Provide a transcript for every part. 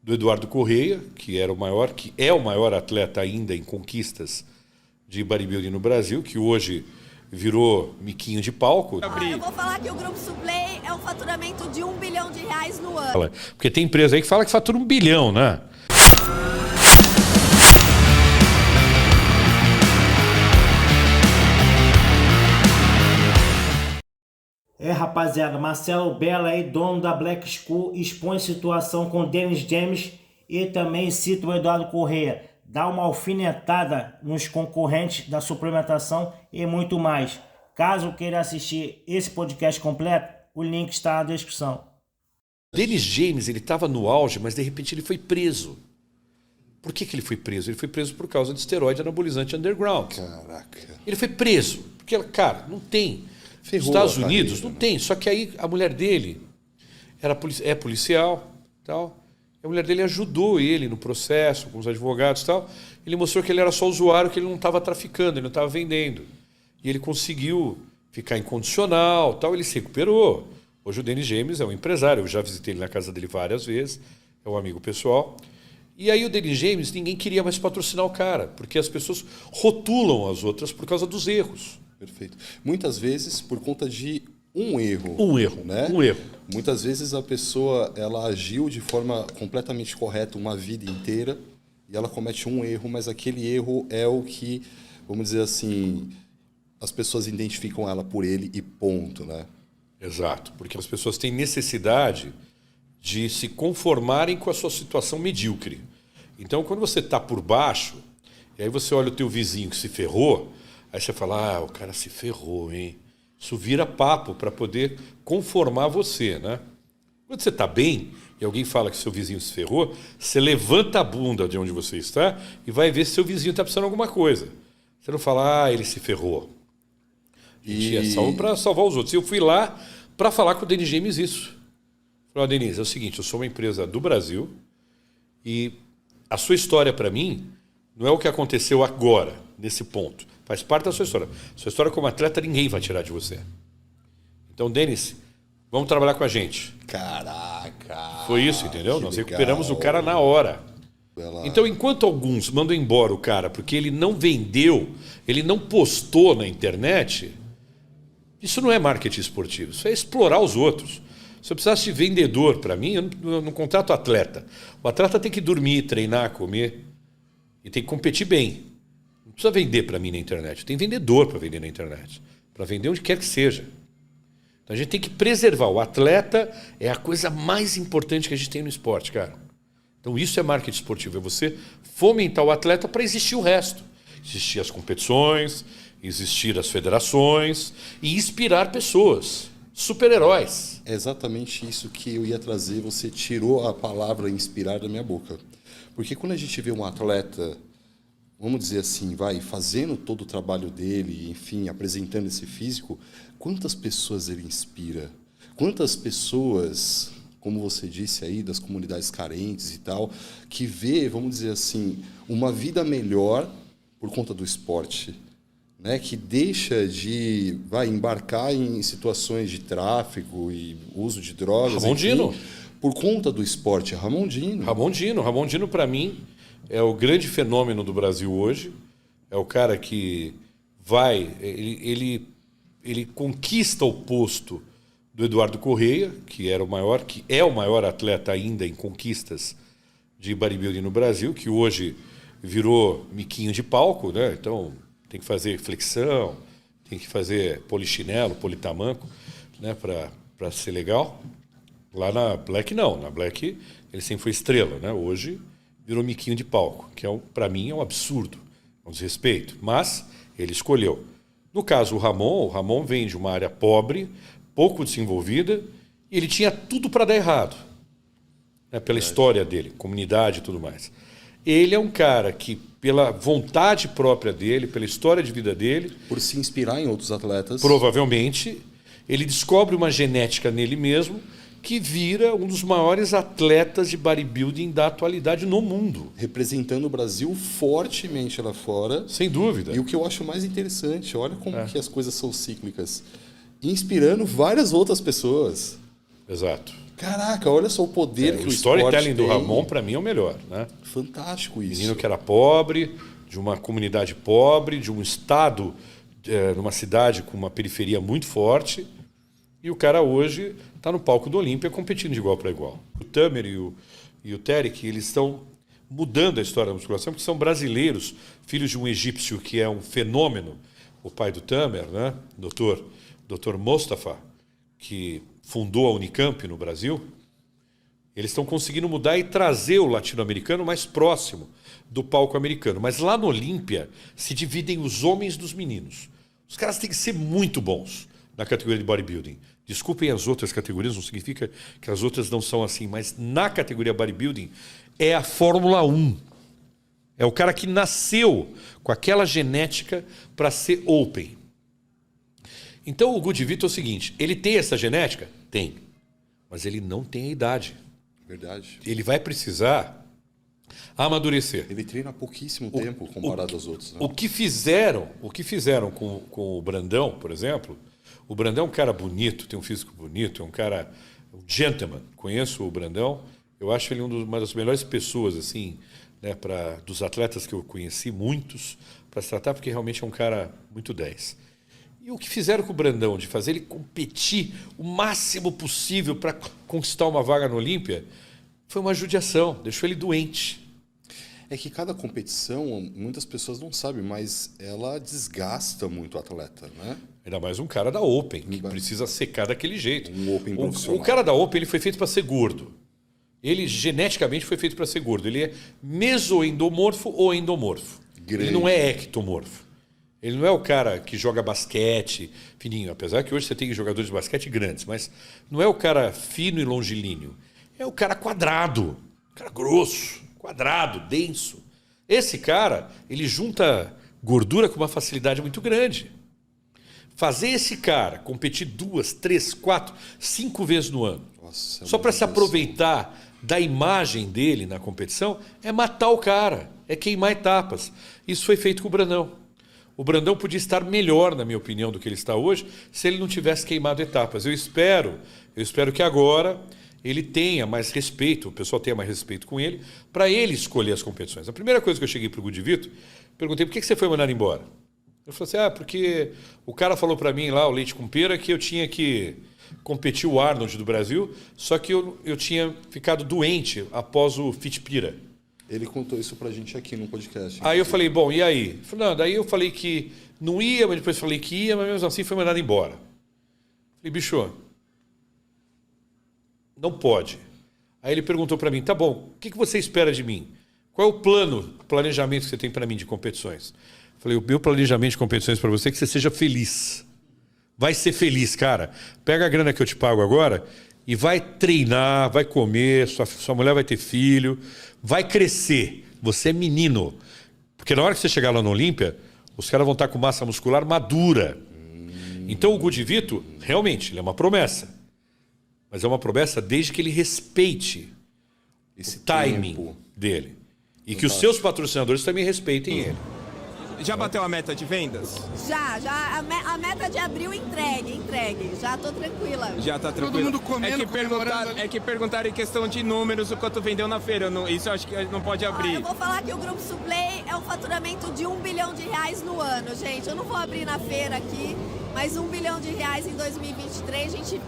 do Eduardo Correia, que é o maior atleta ainda em conquistas de bodybuilding no Brasil, que hoje virou miquinho de palco. Eu vou falar que o Grupo Suplay é um faturamento de R$1 bilhão no ano. Porque tem empresa aí que fala que fatura 1 bilhão, né? Rapaziada, Marcelo Bela aí, dono da Black School, expõe situação com Dennis James e também cita o Eduardo Correia. Dá uma alfinetada nos concorrentes da suplementação e muito mais. Caso queira assistir esse podcast completo, o link está na descrição. Dennis James, ele estava no auge, mas de repente ele foi preso. Por que ele foi preso? Ele foi preso por causa de esteroide anabolizante underground. Caraca. Ele foi preso, porque, cara, não tem. Nos Estados Unidos não tem, só que aí a mulher dele é policial, tal. A mulher dele ajudou ele no processo, com os advogados e tal. Ele mostrou que ele era só usuário, que ele não estava traficando, ele não estava vendendo. E ele conseguiu ficar incondicional, tal. Ele se recuperou. Hoje o Dennis James é um empresário, eu já visitei ele na casa dele várias vezes, é um amigo pessoal. E aí o Dennis James, ninguém queria mais patrocinar o cara, porque as pessoas rotulam as outras por causa dos erros. Perfeito. Muitas vezes por conta de um erro. Um erro, né? Um erro. Muitas vezes a pessoa ela agiu de forma completamente correta uma vida inteira e ela comete um erro, mas aquele erro é o que, vamos dizer assim, as pessoas identificam ela por ele e ponto, né? Exato, porque as pessoas têm necessidade de se conformarem com a sua situação medíocre. Então, quando você está por baixo, e aí você olha o teu vizinho que se ferrou, aí você fala, o cara se ferrou, hein? Isso vira papo para poder conformar você, né? Quando você está bem e alguém fala que seu vizinho se ferrou, você levanta a bunda de onde você está e vai ver se seu vizinho está precisando de alguma coisa. Você não fala, ele se ferrou. E é salvo para salvar os outros. E eu fui lá para falar com o Dennis James isso. Falei, Dennis, é o seguinte, eu sou uma empresa do Brasil e a sua história para mim não é o que aconteceu agora, nesse ponto. Faz parte da sua história. Sua história como atleta ninguém vai tirar de você. Então, Dennis, vamos trabalhar com a gente. Caraca! Foi isso, entendeu? Nós legal. recuperamos o cara na hora. Então, enquanto alguns mandam embora o cara porque ele não vendeu, ele não postou na internet, isso não é marketing esportivo, isso é explorar os outros. Se eu precisasse de vendedor para mim, eu não contrato atleta. O atleta tem que dormir, treinar, comer e tem que competir bem. Não precisa vender para mim na internet. Tem vendedor para vender na internet. Para vender onde quer que seja. Então a gente tem que preservar. O atleta é a coisa mais importante que a gente tem no esporte, cara. Então isso é marketing esportivo. É você fomentar o atleta para existir o resto. Existir as competições, existir as federações e inspirar pessoas. Super-heróis. É exatamente isso que eu ia trazer. Você tirou a palavra inspirar da minha boca. Porque quando a gente vê um atleta, vamos dizer assim, fazendo todo o trabalho dele, enfim, apresentando esse físico, quantas pessoas ele inspira? Quantas pessoas, como você disse aí, das comunidades carentes e tal, que vê, vamos dizer assim, uma vida melhor por conta do esporte, né? Que deixa de embarcar em situações de tráfico e uso de drogas. Ramon Dino. Enfim, por conta do esporte. Ramon Dino. Ramon Dino, para mim, é o grande fenômeno do Brasil hoje. É o cara que ele conquista o posto do Eduardo Correia, que é o maior atleta ainda em conquistas de bodybuilding no Brasil, que hoje virou miquinho de palco, né? Então tem que fazer flexão, tem que fazer polichinelo, politamanco, né? Para ser legal. Lá na Black não, na Black ele sempre foi estrela, né? Hoje virou miquinho de palco, que para mim é um absurdo, é um desrespeito, mas ele escolheu. No caso, o Ramon vem de uma área pobre, pouco desenvolvida, e ele tinha tudo para dar errado, né? Pela história dele, comunidade e tudo mais. Ele é um cara que, pela vontade própria dele, pela história de vida dele... Por se inspirar em outros atletas. Provavelmente, ele descobre uma genética nele mesmo que vira um dos maiores atletas de bodybuilding da atualidade no mundo. Representando o Brasil fortemente lá fora. Sem dúvida. E o que eu acho mais interessante, olha como que as coisas são cíclicas. Inspirando várias outras pessoas. Exato. Caraca, olha só o poder que O o esporte storytelling do tem. Ramon, para mim, é o melhor, né? Fantástico isso. Menino que era pobre, de uma comunidade pobre, de um estado, numa cidade com uma periferia muito forte, e o cara hoje está no palco do Olímpia competindo de igual para igual. O Tamer e o Tarek, eles estão mudando a história da musculação, porque são brasileiros, filhos de um egípcio que é um fenômeno, o pai do Tamer, né? Dr. Mostafa, que fundou a Unicamp no Brasil. Eles estão conseguindo mudar e trazer o latino-americano mais próximo do palco americano. Mas lá no Olímpia se dividem os homens dos meninos. Os caras têm que ser muito bons na categoria de bodybuilding. Desculpem as outras categorias, não significa que as outras não são assim, mas na categoria bodybuilding é a Fórmula 1. É o cara que nasceu com aquela genética para ser open. Então o Gudivito é o seguinte, ele tem essa genética? Tem. Mas ele não tem a idade. Verdade. Ele vai precisar amadurecer. Ele treina há pouquíssimo tempo comparado aos outros. Né? O que fizeram com o Brandão, por exemplo, o Brandão é um cara bonito, tem um físico bonito, é um cara, um gentleman. Conheço o Brandão, eu acho ele uma das melhores pessoas, assim, né, dos atletas que eu conheci, muitos, para se tratar, porque realmente é um cara muito 10. E o que fizeram com o Brandão, de fazer ele competir o máximo possível para conquistar uma vaga no Olímpia, foi uma judiação, deixou ele doente. É que cada competição, muitas pessoas não sabem, mas ela desgasta muito o atleta, né? Ainda mais um cara da Open, que precisa secar daquele jeito. Um Open profissional. O cara da Open ele foi feito para ser gordo. Ele geneticamente foi feito para ser gordo. Ele é mesoendomorfo ou endomorfo. Grande. Ele não é ectomorfo. Ele não é o cara que joga basquete fininho, apesar que hoje você tem jogadores de basquete grandes, mas não é o cara fino e longilíneo. É o cara quadrado, cara grosso, quadrado, denso. Esse cara, ele junta gordura com uma facilidade muito grande. Fazer esse cara competir 2, 3, 4, 5 vezes no ano, só para se aproveitar da imagem dele na competição, é matar o cara, é queimar etapas. Isso foi feito com o Brandão. O Brandão podia estar melhor, na minha opinião, do que ele está hoje, se ele não tivesse queimado etapas. Eu espero que agora ele tenha mais respeito, o pessoal tenha mais respeito com ele, para ele escolher as competições. A primeira coisa que eu cheguei para o Gudivito, perguntei, por que você foi mandado embora? Ele falou assim, porque o cara falou para mim lá, o Leite com Pera, que eu tinha que competir o Arnold do Brasil, só que eu tinha ficado doente após o Fitpira. Ele contou isso pra gente aqui no podcast. Aí eu falei, bom, e aí? Ele falou, não, daí eu falei que não ia, mas depois falei que ia, mas mesmo assim foi mandado embora. Falei, bicho, não pode. Aí ele perguntou para mim, tá bom, o que você espera de mim? Qual é o planejamento que você tem para mim de competições? Falei, o meu planejamento de competições para você é que você seja feliz. Vai ser feliz, cara. Pega a grana que eu te pago agora e vai treinar, vai comer, sua mulher vai ter filho, vai crescer. Você é menino. Porque na hora que você chegar lá no Olímpia, os caras vão estar com massa muscular madura. Então o Gudivito, realmente, ele é uma promessa. Mas é uma promessa desde que ele respeite esse timing dele. E que os seus patrocinadores também respeitem ele. Já bateu a meta de vendas? Já. A meta de abril entregue. Já tô tranquila. Já tá tranquilo. Todo mundo comendo, É que perguntaram em questão de números o quanto vendeu na feira. Isso eu acho que não pode abrir. Eu vou falar que o Grupo Suplay é um faturamento de R$1 bilhão no ano, gente. Eu não vou abrir na feira aqui, mas R$1 bilhão em 2023. A gente,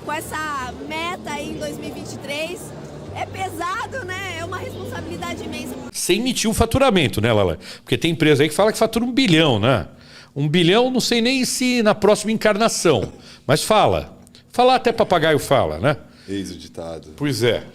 com essa meta aí em 2023... É pesado, né? É uma responsabilidade imensa. Sem emitir o faturamento, né, Lala? Porque tem empresa aí que fala que fatura 1 bilhão, né? 1 bilhão, não sei nem se na próxima encarnação. Mas fala. Falar até papagaio fala, né? Eis o ditado. Pois é.